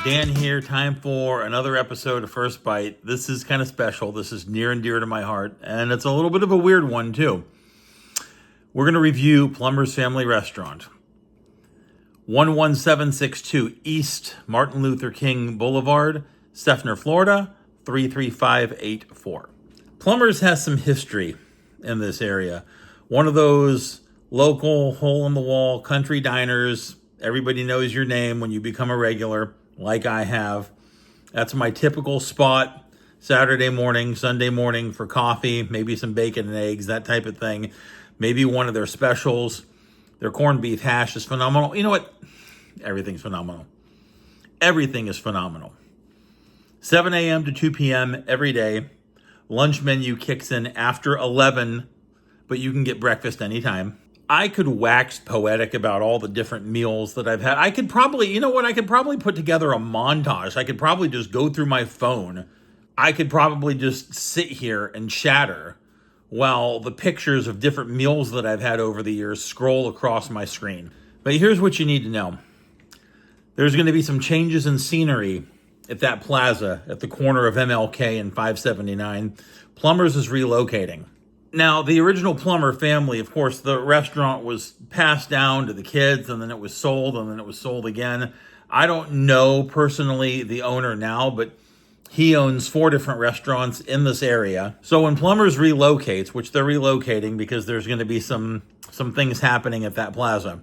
Dan here. Time for another episode of First Bite. This is kind of special. This is near and dear to my heart, and it's a little bit of a weird one, too. We're going to review Plummer's Family Restaurant. 11762 East Martin Luther King Boulevard, Seffner, Florida, 33584. Plummer's has some history in this area. One of those local, hole-in-the-wall country diners. Everybody knows your name when you become a regular, like I have. That's my typical spot, Saturday morning, Sunday morning for coffee, maybe some bacon and eggs, that type of thing. Maybe one of their specials. Their corned beef hash is phenomenal. You know what? Everything's phenomenal. Everything is phenomenal. 7 a.m. to 2 p.m. every day. Lunch menu kicks in after 11, but you can get breakfast anytime. I could wax poetic about all the different meals that I've had. I could probably, I could probably put together a montage. I could probably just go through my phone. I could probably just sit here and chatter while the pictures of different meals that I've had over the years scroll across my screen. But here's what you need to know. There's going to be some changes in scenery at that plaza at the corner of MLK and 579. Plummer's is relocating. Now, the original Plummer family, of course, the restaurant was passed down to the kids, and then it was sold, and then it was sold again. I don't know personally the owner now, but he owns 4 different restaurants in this area. So when Plummer's relocates, which they're relocating because there's going to be some things happening at that plaza.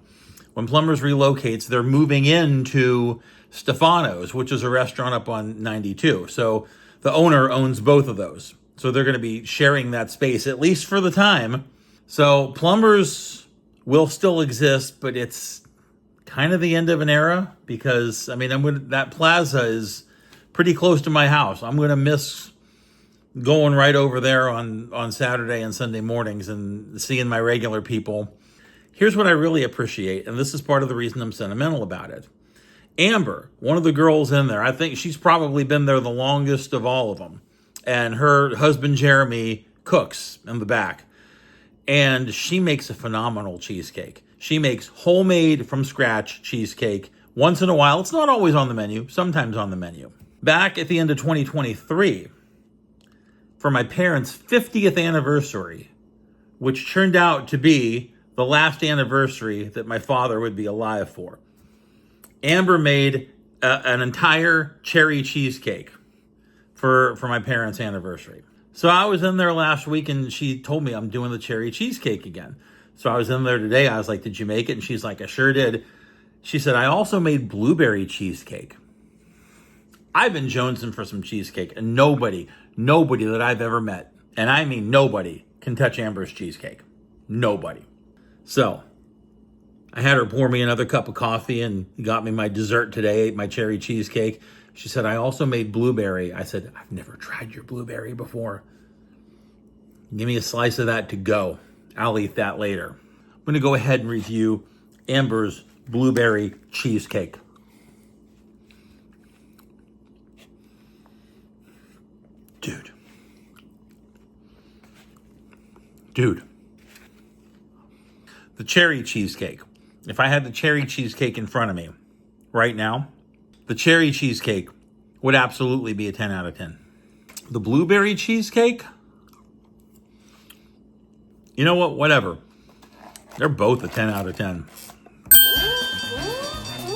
When Plummer's relocates, they're moving into Stefano's, which is a restaurant up on 92. So the owner owns both of those. So they're going to be sharing that space, at least for the time. So Plummer's will still exist, but it's kind of the end of an era because, that plaza is pretty close to my house. I'm going to miss going right over there on Saturday and Sunday mornings and seeing my regular people. Here's what I really appreciate, and this is part of the reason I'm sentimental about it. Amber, one of the girls in there, I think she's probably been there the longest of all of them. And her husband, Jeremy, cooks in the back. And she makes a phenomenal cheesecake. She makes homemade from scratch cheesecake once in a while. It's not always on the menu, sometimes on the menu. Back at the end of 2023, for my parents' 50th anniversary, which turned out to be the last anniversary that my father would be alive for, Amber made an entire cherry cheesecake for my parents' anniversary. So I was in there last week and she told me I'm doing the cherry cheesecake again. So I was in there today. I was like, did you make it? And she's like, I sure did. She said, I also made blueberry cheesecake. I've been jonesing for some cheesecake, and nobody that I've ever met, and I mean nobody, can touch Amber's cheesecake. Nobody. So I had her pour me another cup of coffee and got me my dessert today, ate my cherry cheesecake. She said, I also made blueberry. I said, I've never tried your blueberry before. Give me a slice of that to go. I'll eat that later. I'm going to go ahead and review Amber's blueberry cheesecake. Dude. The cherry cheesecake. If I had the cherry cheesecake in front of me right now, the cherry cheesecake would absolutely be a 10 out of 10. The blueberry cheesecake, you know what? Whatever. They're both a 10 out of 10.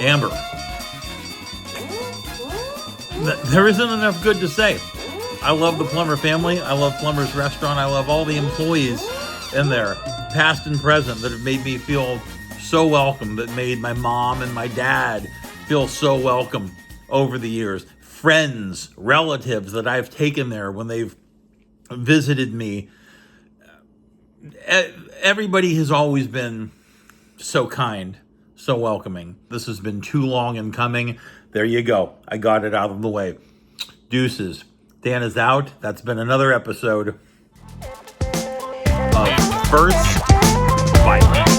Amber. There isn't enough good to say. I love the Plummer family. I love Plummer's restaurant. I love all the employees in there, past and present, that have made me feel so welcome, that made my mom and my dad feel so welcome over the years. Friends, relatives that I've taken there when they've visited me. Everybody has always been so kind, so welcoming. This has been too long in coming. There you go. I got it out of the way. Deuces. Dan is out. That's been another episode of First Bite.